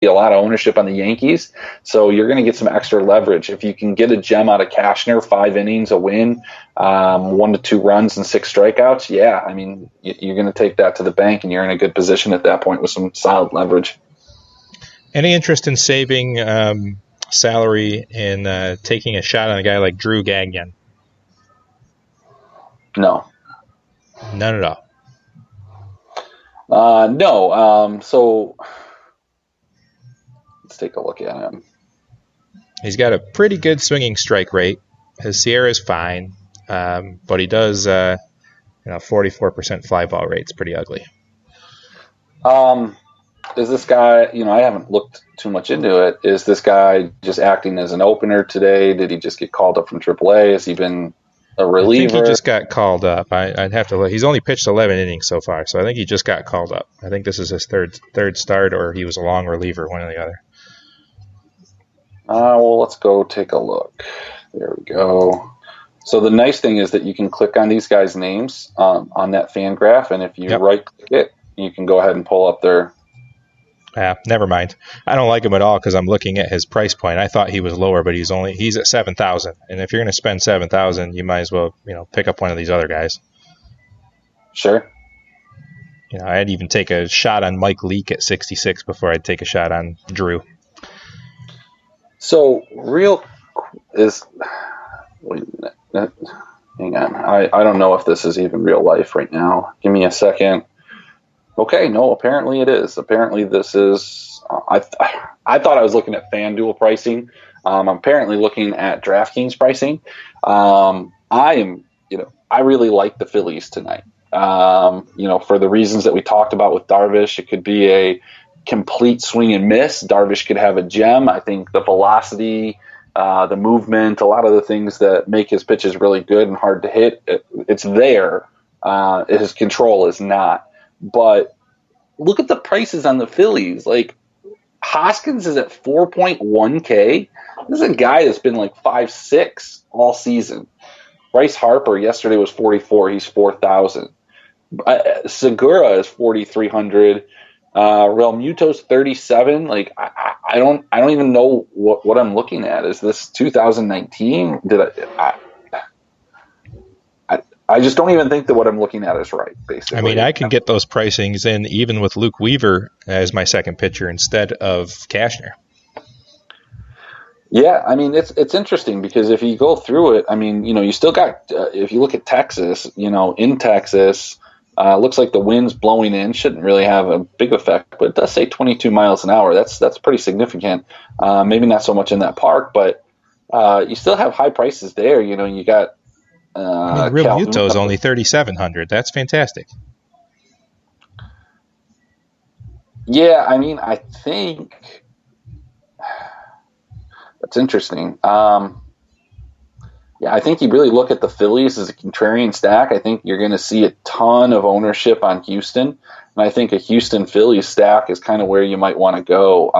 a lot of ownership on the Yankees, so you're going to get some extra leverage. If you can get a gem out of Cashner, 5 innings, a win, 1 to 2 runs and 6 strikeouts, yeah, I mean, you're going to take that to the bank, and you're in a good position at that point with some solid leverage. Any interest in saving salary and taking a shot on a guy like Drew Gagnon? No. None at all. No. So let's take a look at him. He's got a pretty good swinging strike rate. His Sierra is fine, but he does, 44% fly ball rate. It's pretty ugly. Is this guy, I haven't looked too much into it. Is this guy just acting as an opener today? Did he just get called up from AAA? Has he been a reliever? I think he just got called up. I'd have to look. He's only pitched 11 innings so far, so I think he just got called up. I think this is his third start, or he was a long reliever, one or the other. Well, let's go take a look. There we go. So the nice thing is that you can click on these guys' names on that fan graph, and if you right-click it, you can go ahead and pull up their... Never mind. I don't like him at all because I'm looking at his price point. I thought he was lower, but he's at $7,000. And if you're going to spend $7,000, you might as well, pick up one of these other guys. Sure. I'd even take a shot on Mike Leake at 66 before I'd take a shot on Drew. So wait a minute. Hang on. I don't know if this is even real life right now. Give me a second. Okay, no, apparently it is. Apparently this is I thought I was looking at FanDuel pricing. I'm apparently looking at DraftKings pricing. I really like the Phillies tonight. For the reasons that we talked about with Darvish, it could be a complete swing and miss. Darvish could have a gem. I think the velocity, the movement, a lot of the things that make his pitches really good and hard to hit, it's there. His control is not. But look at the prices on the Phillies. Like, Hoskins is at 4.1K. This is a guy that's been like 5'6" all season. Bryce Harper yesterday was 44. He's 4,000. Segura is 4,300. Real Muto's 37. Like, I don't even know what I'm looking at. Is this 2019? I just don't even think that what I'm looking at is right, basically. I mean, I can get those pricings in even with Luke Weaver as my second pitcher instead of Cashner. Yeah, I mean, it's interesting because if you go through it, I mean, you still got, if you look at Texas, in Texas, looks like the wind's blowing in, shouldn't really have a big effect, but it does say 22 miles an hour. That's pretty significant. Maybe not so much in that park, but you still have high prices there. You got, Real Muto is only 3,700. That's fantastic. Yeah, I mean, I think that's interesting. I think you really look at the Phillies as a contrarian stack. I think you're going to see a ton of ownership on Houston, and I think a Houston Phillies stack is kind of where you might want to go.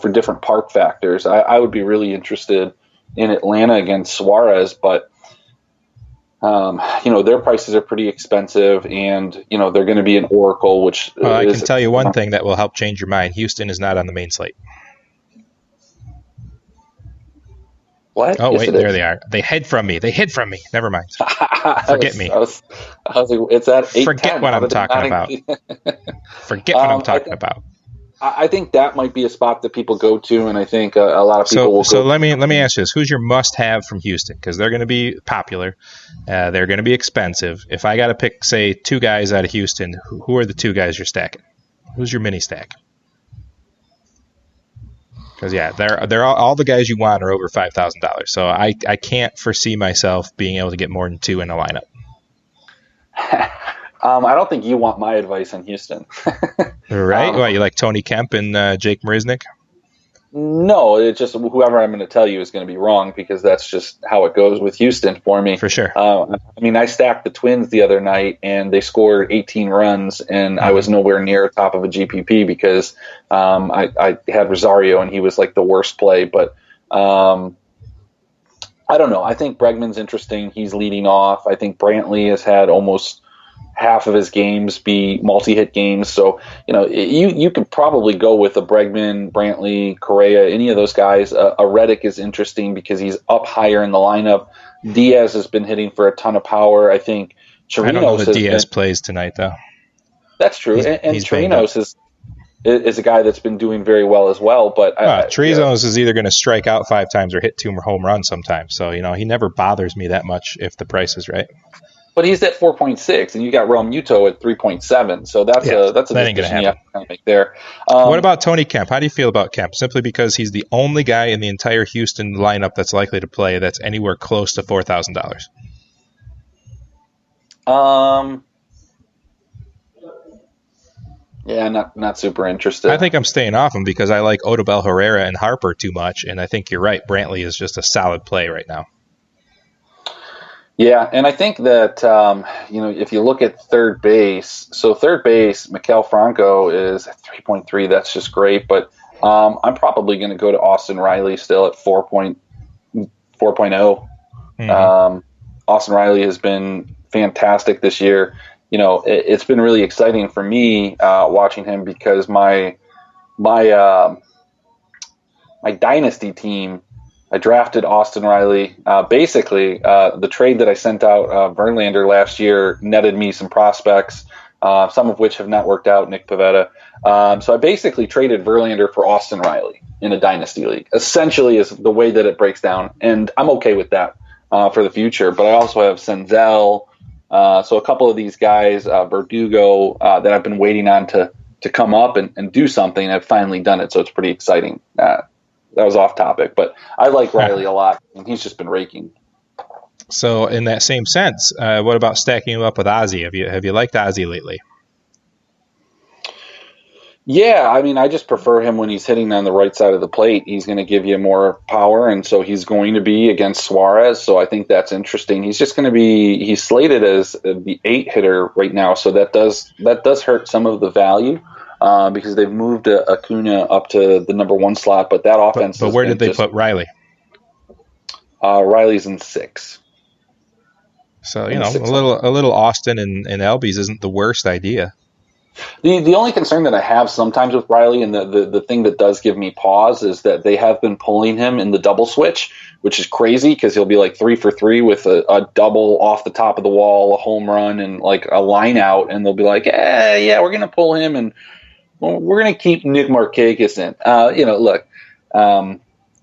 For different park factors, I would be really interested in Atlanta against Suarez, but their prices are pretty expensive, and they're going to be an Oracle, which I can tell you one thing that will help change your mind. Houston is not on the main slate. What? Oh, wait, there they are. They hid from me. Never mind. Forget me. I was like, it's at 8:10. Forget what I'm talking about. Forget what I'm talking about. I think that might be a spot that people go to, and I think a lot of people will go. So let me ask you this: who's your must-have from Houston? Because they're going to be popular, they're going to be expensive. If I got to pick, say, 2 guys out of Houston, who are the 2 guys you're stacking? Who's your mini stack? Because they're all the guys you want are over $5,000. So I can't foresee myself being able to get more than 2 in a lineup. I don't think you want my advice on Houston. Right? What, you like Tony Kemp and Jake Marisnick? No, it's just whoever I'm going to tell you is going to be wrong, because that's just how it goes with Houston for me. For sure. I stacked the Twins the other night, and they scored 18 runs, and I was nowhere near top of a GPP because I had Rosario, and he was like the worst play. But I don't know. I think Bregman's interesting. He's leading off. I think Brantley has had almost half of his games be multi-hit games. So, you could probably go with a Bregman, Brantley, Correa, any of those guys. A Reddick is interesting because he's up higher in the lineup. Diaz has been hitting for a ton of power. I think Chirinos I don't know that Diaz plays tonight, though. That's true. And Chirinos is a guy that's been doing very well as well. But Chirinos is either going to strike out 5 times or hit 2 home runs sometimes. So, he never bothers me that much if the price is right. But he's at 4.6, and you got Real Muto at 3.7. So that's a decision you have to make there. What about Tony Kemp? How do you feel about Kemp? Simply because he's the only guy in the entire Houston lineup that's likely to play that's anywhere close to $4,000. Yeah, not super interested. I think I'm staying off him because I like Odubel Herrera and Harper too much, and I think you're right. Brantley is just a solid play right now. Yeah, and I think that, if you look at third base, Maikel Franco is at 3.3. That's just great. But I'm probably going to go to Austin Riley still at 4.0. Mm-hmm. Austin Riley has been fantastic this year. It's been really exciting for me watching him because my dynasty team, I drafted Austin Riley. Basically, the trade that I sent out, Verlander last year, netted me some prospects, some of which have not worked out, Nick Pivetta. So I basically traded Verlander for Austin Riley in a dynasty league, essentially is the way that it breaks down. And I'm okay with that for the future. But I also have Senzel. So a couple of these guys, Verdugo, that I've been waiting on to come up and do something, have finally done it. So it's pretty exciting. That was off topic, but I like Riley a lot, and he's just been raking. So in that same sense, what about stacking him up with Ozzy? Have you liked Ozzy lately? Yeah, I just prefer him when he's hitting on the right side of the plate. He's going to give you more power, and so he's going to be against Suarez, so I think that's interesting. He's slated as the 8 hitter right now, so that does hurt some of the value. Because they've moved Acuna up to the number 1 slot, but that offense. But where did they put Riley? Riley's in 6. So a little Austin and Albies isn't the worst idea. The only concern that I have sometimes with Riley, and the thing that does give me pause, is that they have been pulling him in the double switch, which is crazy because he'll be like 3 for 3 with a double off the top of the wall, a home run, and like a line out, and they'll be like, yeah, we're going to pull him and. Well, we're going to keep Nick Markakis in. Look,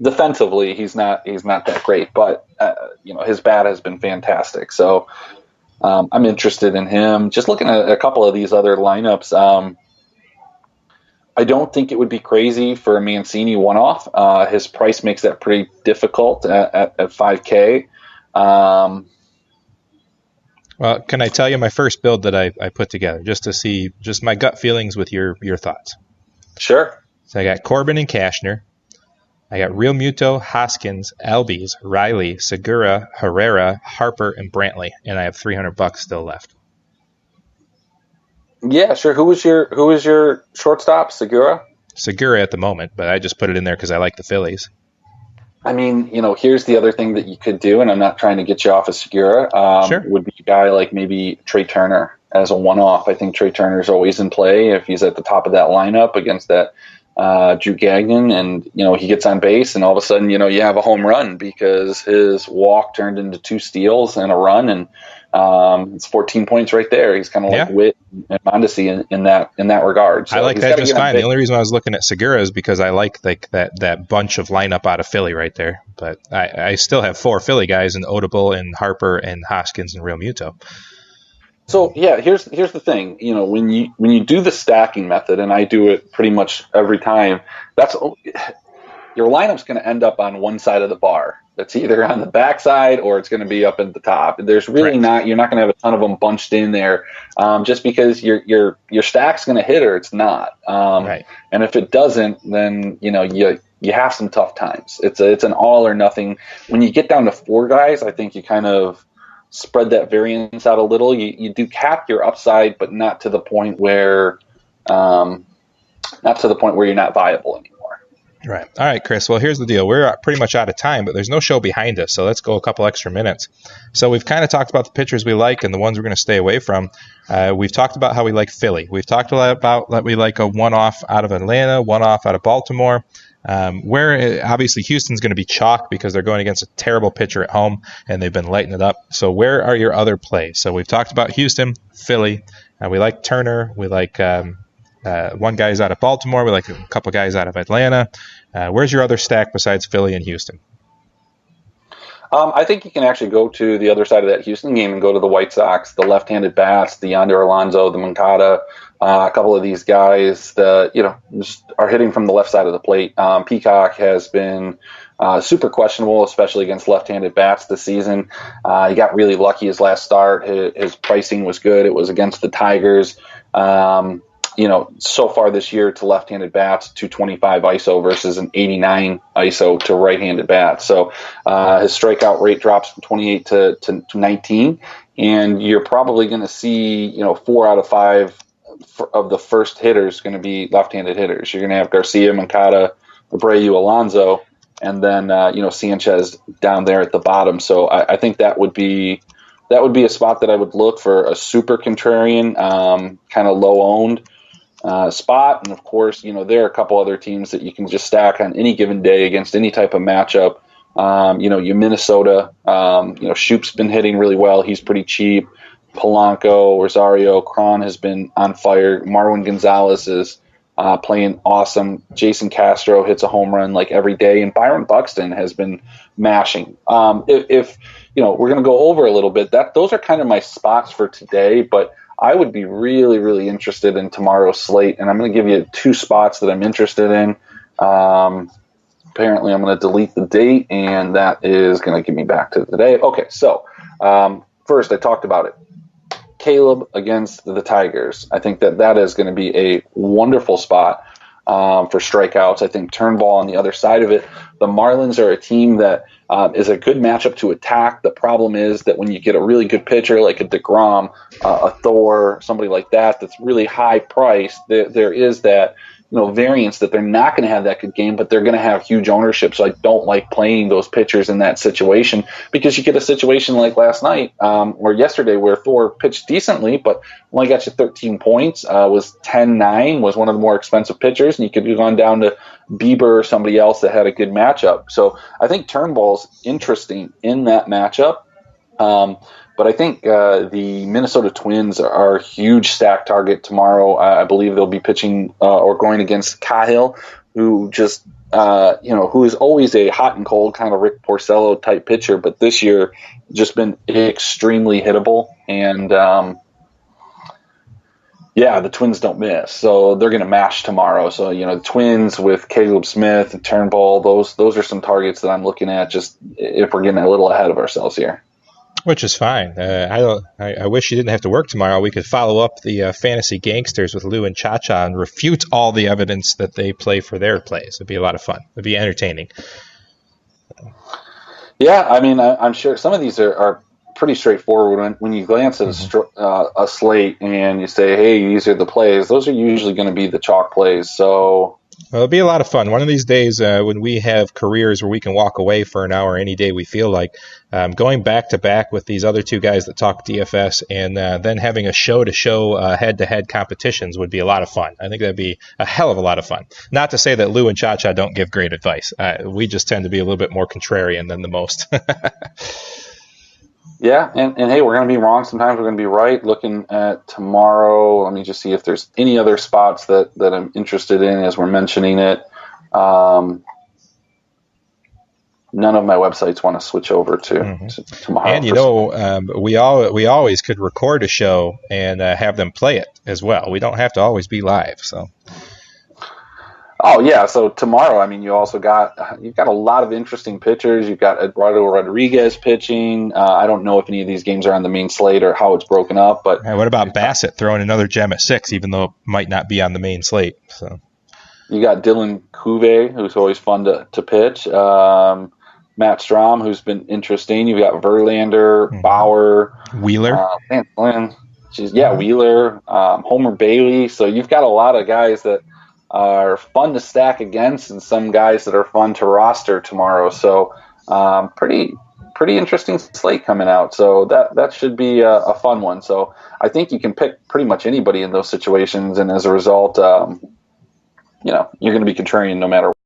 defensively, he's not that great, but his bat has been fantastic. So I'm interested in him. Just looking at a couple of these other lineups, I don't think it would be crazy for a Mancini one-off. His price makes that pretty difficult at $5K. Well, can I tell you my first build that I put together just to see just my gut feelings with your thoughts? Sure. So I got Corbin and Cashner. I got Real Muto, Hoskins, Albies, Riley, Segura, Herrera, Harper, and Brantley, and I have $300 still left. Yeah, sure. Who was your shortstop? Segura? Segura at the moment, but I just put it in there because I like the Phillies. Here's the other thing that you could do, and I'm not trying to get you off of Segura, sure. Would be a guy like maybe Trey Turner as a one-off. I think Trey Turner's always in play if he's at the top of that lineup against that Drew Gagnon, and, he gets on base, and all of a sudden, you have a home run because his walk turned into 2 steals and a run, and it's 14 points right there. He's kind of like Witt and Mondesi in that regard. So I like that just fine. The only reason I was looking at Segura is because I like that bunch of lineup out of Philly right there. But I still have 4 Philly guys in Odubel and Harper and Hoskins and Real Muto. So here's the thing. When you do the stacking method, and I do it pretty much every time, your lineup's going to end up on one side of the bar. It's either on the backside or it's going to be up at the top. There's really you're not going to have a ton of them bunched in there, just because your stack's going to hit or it's not. And if it doesn't, then you have some tough times. It's an all or nothing. When you get down to 4 guys, I think you kind of spread that variance out a little. You do cap your upside, but not to the point where you're not viable anymore. Right. All right, Chris. Well, here's the deal. We're pretty much out of time, but there's no show behind us, so let's go a couple extra minutes. So we've kind of talked about the pitchers we like and the ones we're going to stay away from. We've talked about how we like Philly. We've talked a lot about that we like a one-off out of Atlanta, one-off out of Baltimore. Where obviously Houston's going to be chalk because they're going against a terrible pitcher at home, and they've been lighting it up. So where are your other plays? So we've talked about Houston, Philly. We like Turner. We like one guy's out of Baltimore. We like a couple guys out of Atlanta. Where's your other stack besides Philly and Houston? I think you can actually go to the other side of that Houston game and go to the White Sox, the left-handed bats, the Yonder Alonso, the Moncada, a couple of these guys that just are hitting from the left side of the plate. Peacock has been super questionable, especially against left-handed bats this season. He got really lucky his last start. His pricing was good. It was against the Tigers. So far this year to left-handed bats, 225 ISO versus an 89 ISO to right-handed bats. So his strikeout rate drops from 28 to 19, and you're probably going to see 4 out of 5 of the first hitters going to be left-handed hitters. You're going to have Garcia, Moncada, Abreu, Alonso, and then Sanchez down there at the bottom. So I think that would be a spot that I would look for a super contrarian, kind of low-owned spot. And of course, there are a couple other teams that you can just stack on any given day against any type of matchup. You Minnesota, Shoop's been hitting really well. He's pretty cheap. Polanco, Rosario, Cron has been on fire. Marwin Gonzalez is playing awesome. Jason Castro hits a home run like every day, and Byron Buxton has been mashing. If we're going to go over a little bit, those are kind of my spots for today, but I would be really, really interested in tomorrow's slate, and I'm going to give you 2 spots that I'm interested in. Apparently, I'm going to delete the date, and that is going to get me back to the day. Okay, so first, I talked about it. Caleb against the Tigers. I think that is going to be a wonderful spot for strikeouts. I think Turnbull on the other side of it. The Marlins are a team that is a good matchup to attack. The problem is that when you get a really good pitcher like a DeGrom, a Thor, somebody like that that's really high priced, there is that variance that they're not going to have that good game, but they're going to have huge ownership. So I don't like playing those pitchers in that situation, because you get a situation like last night or yesterday where Thor pitched decently, but only got you 13 points, was 10-9, was one of the more expensive pitchers, and you could have gone down to Bieber or somebody else that had a good matchup. So I think Turnbull's interesting in that matchup. But I think the Minnesota Twins are a huge stack target tomorrow. I believe they'll be pitching or going against Cahill, who just, who is always a hot and cold kind of Rick Porcello type pitcher, but this year just been extremely hittable. And, the Twins don't miss. So they're going to mash tomorrow. So, the Twins with Caleb Smith and Turnbull, those are some targets that I'm looking at, just if we're getting a little ahead of ourselves here. Which is fine. I wish you didn't have to work tomorrow. We could follow up the fantasy gangsters with Lou and Cha-Cha and refute all the evidence that they play for their plays. It'd be a lot of fun. It'd be entertaining. Yeah, I mean, I'm sure some of these are pretty straightforward. When you glance at a slate and you say, hey, these are the plays, those are usually going to be the chalk plays. So... Well, it'll be a lot of fun. One of these days when we have careers where we can walk away for an hour any day we feel like, going back-to-back with these other 2 guys that talk DFS and then having a show-to-show head-to-head competitions would be a lot of fun. I think that'd be a hell of a lot of fun. Not to say that Lou and Cha-Cha don't give great advice. We just tend to be a little bit more contrarian than the most. Yeah, and hey, we're going to be wrong. Sometimes we're going to be right. Looking at tomorrow, let me just see if there's any other spots that I'm interested in as we're mentioning it. None of my websites want to switch over to tomorrow. And, we always could record a show and have them play it as well. We don't have to always be live, so... Oh yeah, so tomorrow, I mean, you've got a lot of interesting pitchers. You've got Eduardo Rodriguez pitching. I don't know if any of these games are on the main slate or how it's broken up, but what about Bassett throwing another gem at 6, even though it might not be on the main slate? So you got Dylan Couve, who's always fun to pitch. Matt Strom, who's been interesting. You've got Verlander, Bauer, Wheeler, Wheeler, Homer Bailey. So you've got a lot of guys that are fun to stack against and some guys that are fun to roster tomorrow. So pretty interesting slate coming out. So that should be a fun one. So I think you can pick pretty much anybody in those situations, and as a result, you're going to be contrarian no matter what.